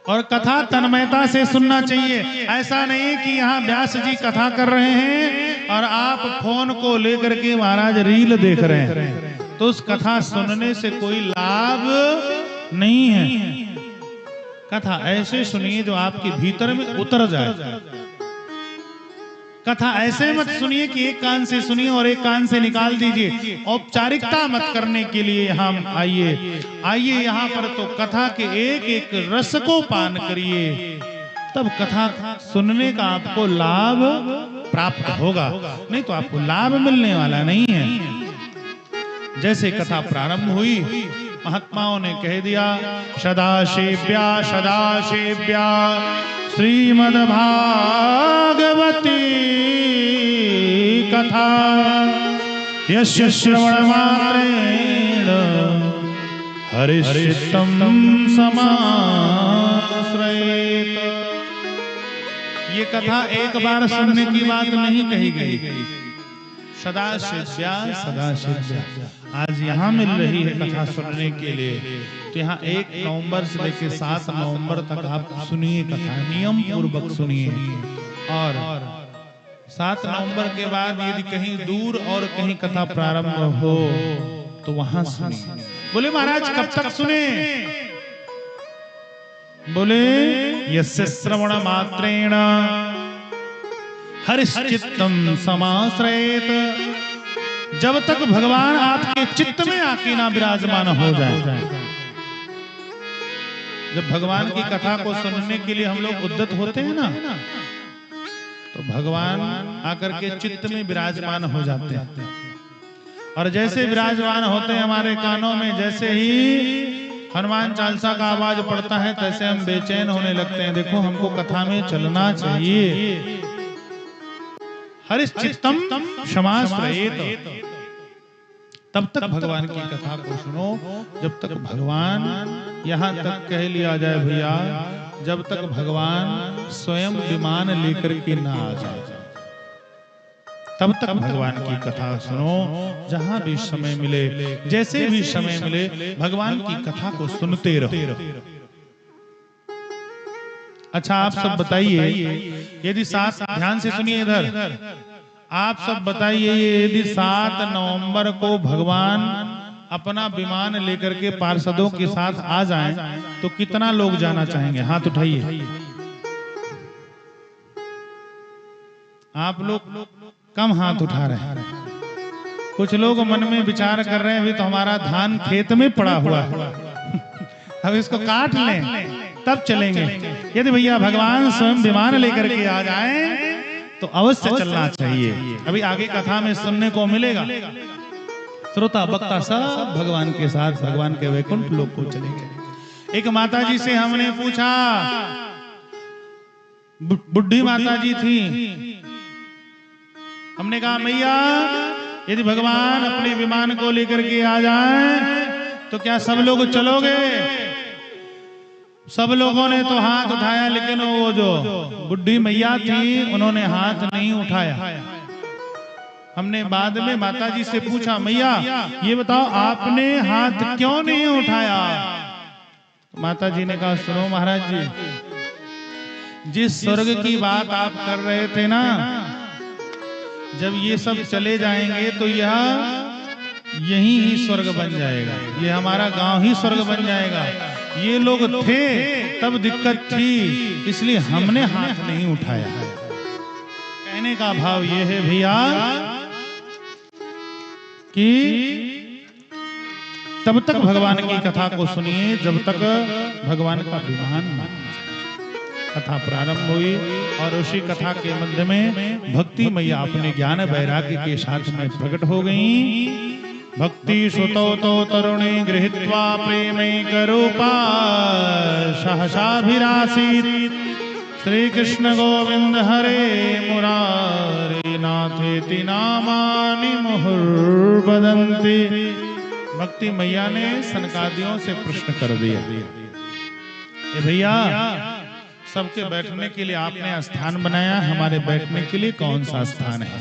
और कथा तन्मयता से सुनना चाहिए। ऐसा नहीं कि यहाँ व्यास जी कथा कर रहे हैं और आप फोन को लेकर के महाराज रील देख रहे हैं, तो उस कथा सुनने से कोई लाभ नहीं है। कथा ऐसे सुनिए जो आपके भीतर में उतर जाए। कथा ऐसे मत सुनिए कि एक कान से सुनिए और एक कान से निकाल दीजिए। औपचारिकता मत करने के लिए हम आइए यहाँ पर तो कथा के एक एक रस को पान करिए, तब कथा सुनने का आपको लाभ प्राप्त होगा, नहीं तो आपको लाभ मिलने वाला नहीं है। जैसे कथा प्रारंभ हुई, महात्माओं ने कह दिया सदाशिव्या सदाशिव्या श्रीमद्भागवती कथा यस्य श्रवणमात्रेण हरिश्चित्तं समाश्रयेत। ये कथा एक बार सुनने की बात नहीं कही गई। सदाशिव्या सदाशिव्या आज यहाँ मिल रही है कथा सुनने के लिए, तो यहाँ 1 नवंबर से लेकर 7 नवंबर तक आप सुनिए कथा, नियम पूर्वक सुनिए। और 7 नवंबर के बाद यदि कहीं दूर और कहीं कथा प्रारंभ हो तो वहां सुनिए। बोले महाराज कब तक सुने? बोले यस्य श्रवण मात्रेण हरिश्चित्तं समाश्रयेत, जब तक भगवान आपके चित्त में आके ना विराजमान हो जाए। जब भगवान की कथा को सुनने के लिए हम लोग उद्यत होते हैं ना, तो भगवान आकर के चित्त में विराजमान हो जाते हैं। और जैसे विराजमान होते हैं हमारे कानों में, जैसे ही हनुमान चालीसा का आवाज पड़ता है तैसे हम बेचैन होने लगते हैं। देखो हमको कथा में चलना चाहिए। हरिश्चित्तं समाश्रयेत, तब तक भगवान की कथा को सुनो जब तक भगवान, यहाँ तक कह लिया जाए भैया, जब तक भगवान स्वयं विमान लेकर के ना आ जाए तब तक भगवान की कथा सुनो। जहां भी समय मिले, जैसे भी समय मिले, भगवान की कथा को सुनते रहो। अच्छा आप सब बताइए, यदि 7, ध्यान से सुनिए इधर, आप सब बताइए यदि 7 नवंबर को भगवान अपना विमान लेकर के पार्षदों के साथ आ जाएं, तो कितना लोग जाना चाहेंगे? हाथ उठाइए। आप लोग कम हाथ उठा रहे हैं। कुछ लोग मन में विचार कर रहे हैं अभी तो हमारा धान खेत में पड़ा हुआ है, अब इसको काट लें तब चलेंगे। यदि भैया भगवान स्वयं विमान लेकर के आ जाएं तो अवश्य चलना चाहिए। अभी आगे कथा में सुनने को मिलेगा। श्रोता वक्ता सब भगवान के साथ भगवान के वैकुंठ लोक को चलेंगे। एक माता जी से हमने पूछा, बुढ़ी माता जी थी, हमने कहा मैया यदि भगवान अपने विमान को लेकर के आ जाएं तो क्या सब लोग चलोगे? सब लोगों ने तो हाथ उठाया, लेकिन वो जो बुढ़ी मैया थी उन्होंने हाथ नहीं उठाया। हमने बाद में माता जी से पूछा, मैया ये बताओ आपने हाथ क्यों नहीं उठाया? माता जी ने कहा, सुनो महाराज जी, जिस स्वर्ग की बात आप कर रहे थे ना, जब ये सब चले जाएंगे तो यही ही स्वर्ग बन जाएगा, ये हमारा गांव ही स्वर्ग बन जाएगा। ये लोग थे तब दिक्कत थी, इसलिए हमने हाथ नहीं उठाया। कहने का भाव ये है भैया कि तब तक भगवान की कथा को सुनिए जब तक भगवान का विमान। कथा प्रारंभ हुई और उसी कथा के मध्य में भक्ति मैया अपने ज्ञान वैराग्य के साथ में प्रकट हो गई। भक्ति सुतो तो तरुणी गृहीत्वा प्रेमैक रूपा सहसाभिरासीत् श्री कृष्ण गोविंद हरे मुरारे नाथेति नामानि मुहुर्वदन्ति। भक्ति मैया ने सनकादियों से प्रश्न कर दिया, भैया सबके बैठने के लिए आपने स्थान बनाया, हमारे बैठने के लिए कौन सा स्थान है?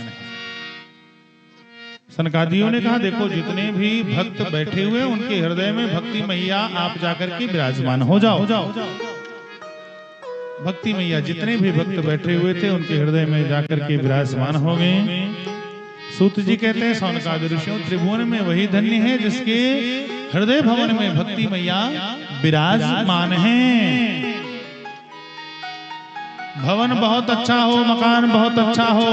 सनकादियों ने कहा, देखो जितने भी भक्त बैठे हुए उनके हृदय में भक्ति मैया आप जाकर के विराजमान हो जाओ। भक्ति मैया जितने भी भक्त बैठे हुए थे उनके हृदय में जाकर के विराजमान हो गए। सूत जी कहते हैं सौनकादि ऋषियों त्रिभुवन में वही धन्य है जिसके हृदय भवन में भक्ति मैया विराजमान है। भवन बहुत अच्छा हो, मकान बहुत अच्छा हो,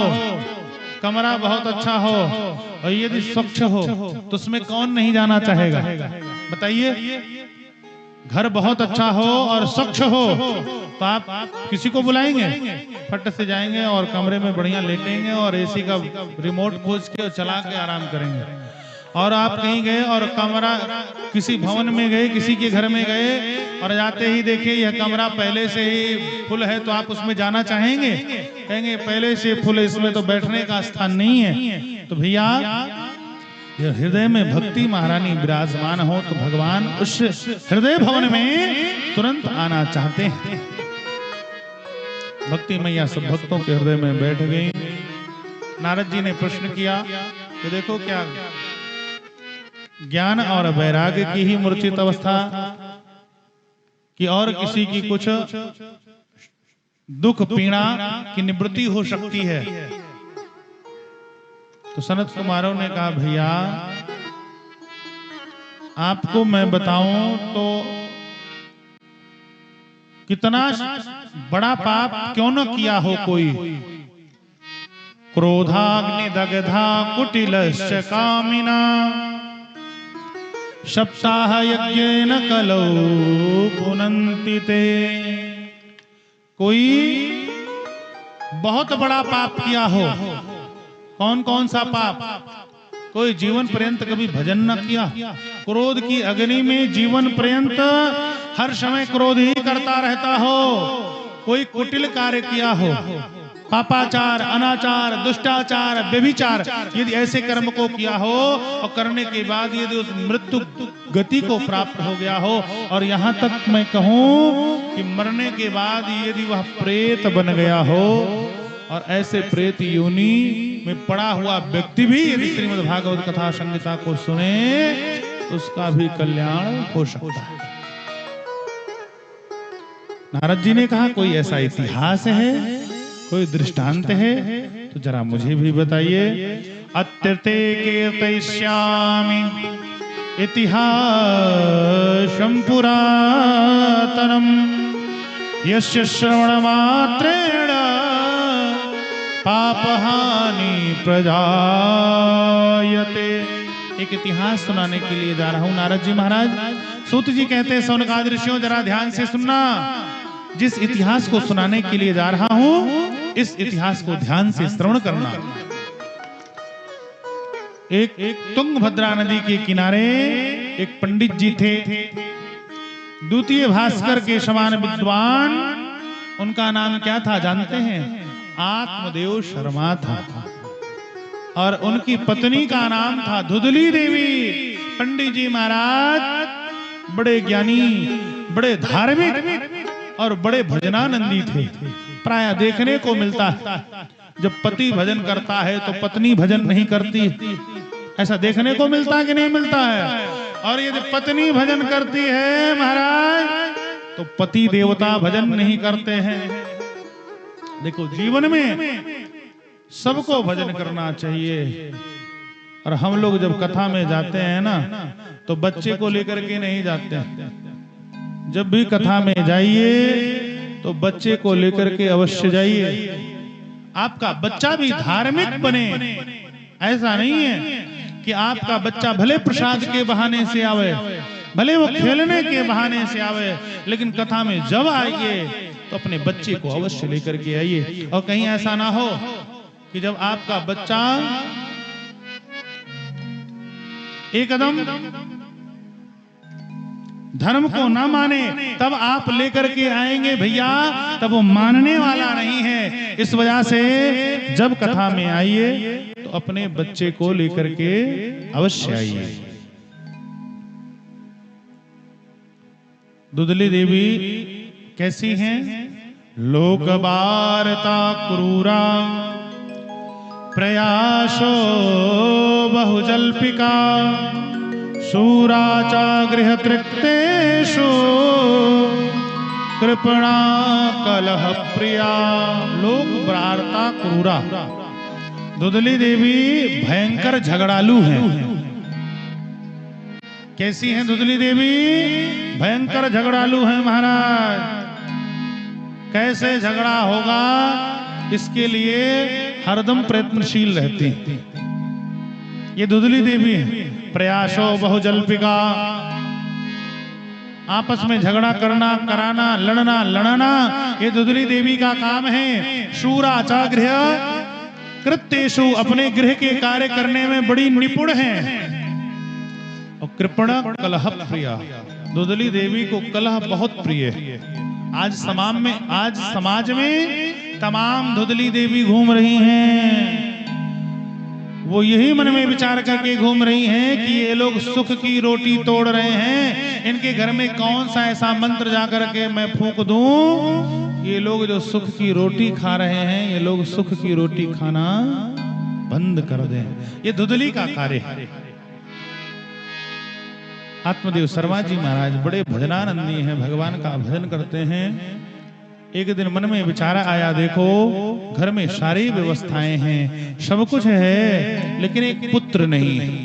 कमरा बहुत अच्छा हो और यदि स्वच्छ हो तो उसमें कौन नहीं जाना चाहेगा? बताइए। घर बहुत अच्छा हो और स्वच्छ हो तो आप किसी को बुलाएंगे? फट से जाएंगे और कमरे में बढ़िया लेटेंगे और एसी का रिमोट खोज के चला के आराम करेंगे। और आप कहीं गए और कमरा किसी भवन में गए, किसी के घर में गए और जाते ही देखे यह कमरा पहले से ही फुल है तो आप उसमें जाना चाहेंगे? कहेंगे पहले से फुल है, इसमें तो बैठने का स्थान नहीं है। तो भैया हृदय में भक्ति महारानी विराजमान हो तो भगवान उस हृदय भवन में तुरंत आना चाहते हैं। भक्ति मैया सब भक्तों के हृदय में बैठ गई। नारद जी ने प्रश्न किया कि देखो क्या ज्ञान और वैराग्य की ही मूर्छित अवस्था कि और किसी की कुछ दुख पीड़ा की निवृत्ति हो सकती है? तो सनत कुमारों ने कहा भैया आपको मैं बताऊं तो कितना बड़ा पाप क्यों न किया हो कोई, क्रोधाग्नि दग्धा कुटिलश्च कामिना सप्ताह यज्ञेन कलौ पुनन्ति ते। कोई बहुत बड़ा पाप किया हो। कौन कौन सा पाप? कोई जीवन पर्यंत कभी भजन न किया, क्रोध की अग्नि में जीवन पर्यंत हर समय क्रोध ही करता रहता हो। कोई कुटिल कार्य किया हो, पापाचार, अनाचार, दुष्टाचार, व्यभिचार, यदि ऐसे कर्म को किया हो और करने के बाद यदि उस मृत्यु गति को प्राप्त हो गया हो और यहाँ तक मैं कहूँ कि मरने के बाद यदि वह प्रेत बन गया हो और ऐसे प्रेत योनि में पड़ा हुआ व्यक्ति भी यदि श्रीमद् भागवत कथा संहिता को सुने तो उसका भी कल्याण हो सकता है। नारद जी ने कहा कोई ऐसा इतिहास है, कोई दृष्टांत है तो जरा मुझे भी बताइए। अत्यते कीर्तयिष्यामि इतिहासं पुरातनम् यस्य श्रवणमात्रेण पापहानि प्रजायते। एक इतिहास सुनाने के लिए जा रहा हूं नारद जी महाराज। सूत जी कहते हैं सौनकादि ऋषियों जरा ध्यान से सुनना। जिस इतिहास को सुनाने के लिए जा रहा हूं इस इतिहास को ध्यान से श्रवण करना। एक तुंगभद्रा नदी के किनारे एक पंडित जी थे, द्वितीय भास्कर के समान विद्वान। उनका नाम क्या था जानते हैं? आत्मदेव शर्मा था और उनकी पत्नी का नाम था धुदली देवी। पंडित जी महाराज बड़े ज्ञानी, बड़े धार्मिक और बड़े भजनानंदी थे। प्राय देखने को मिलता है जब पति भजन करता है तो पत्नी भजन नहीं करती, ऐसा देखने को मिलता है कि नहीं मिलता है? और यदि पत्नी भजन करती है महाराज तो पति देवता भजन नहीं करते हैं। देखो जीवन में सबको भजन करना चाहिए। और हम लोग जब कथा में जाते हैं ना तो बच्चे को लेकर के नहीं जाते हैं। जब भी कथा में जाइए तो बच्चे को लेकर के अवश्य जाइए। आपका बच्चा भी धार्मिक बने। ऐसा नहीं है कि आपका बच्चा भले प्रसाद के बहाने से आवे, भले वो खेलने के बहाने से आवे, लेकिन कथा में जब आइए तो अपने बच्चे को अवश्य लेकर के आइए। और कहीं ऐसा ना हो कि जब आपका बच्चा एकदम धर्म को ना माने तब आप लेकर के आएंगे भैया, तब वो मानने वाला नहीं है। इस वजह से जब कथा में आइए तो अपने बच्चे को लेकर के अवश्य आइए। दुदली देवी कैसी हैं? लोक वार्ता क्रूरा प्रयासो बहुजल्पिका शूरा च गृह तृक्तेषु कृपणा कलह प्रिया, लोक वार्ता क्रूरा। दुदली देवी भयंकर झगड़ालू हैं। कैसी हैं दुदली देवी? भयंकर झगड़ालू हैं महाराज। कैसे झगड़ा होगा इसके लिए हरदम प्रयत्नशील रहती हैं ये दुदली देवी। प्रयासो बहुजल्पिका, आपस में झगड़ा करना, कराना, लड़ना, लड़ना, ये दुदली देवी का काम है। शूरा चागृह कृत्येषु, अपने गृह के कार्य करने में बड़ी निपुण है। और कृपण कलह प्रिया, दुदली देवी को कलह बहुत प्रिय है। आज समाज में तमाम दुदली देवी घूम रही हैं। वो यही मन में विचार करके घूम रही हैं कि ये लोग सुख की रोटी तोड़ रहे हैं, इनके घर में कौन सा ऐसा मंत्र जाकर के मैं फूंक दूं, ये लोग जो सुख की रोटी खा रहे हैं, ये लोग सुख की रोटी खाना बंद कर दें। ये दुदली का कार्य है। आत्मदेव शर्मा जी महाराज बड़े भजनानंदी हैं, भगवान का भजन करते हैं। एक दिन मन में विचार आया, देखो घर में सारी व्यवस्थाएं हैं, सब कुछ है, लेकिन एक पुत्र नहीं है।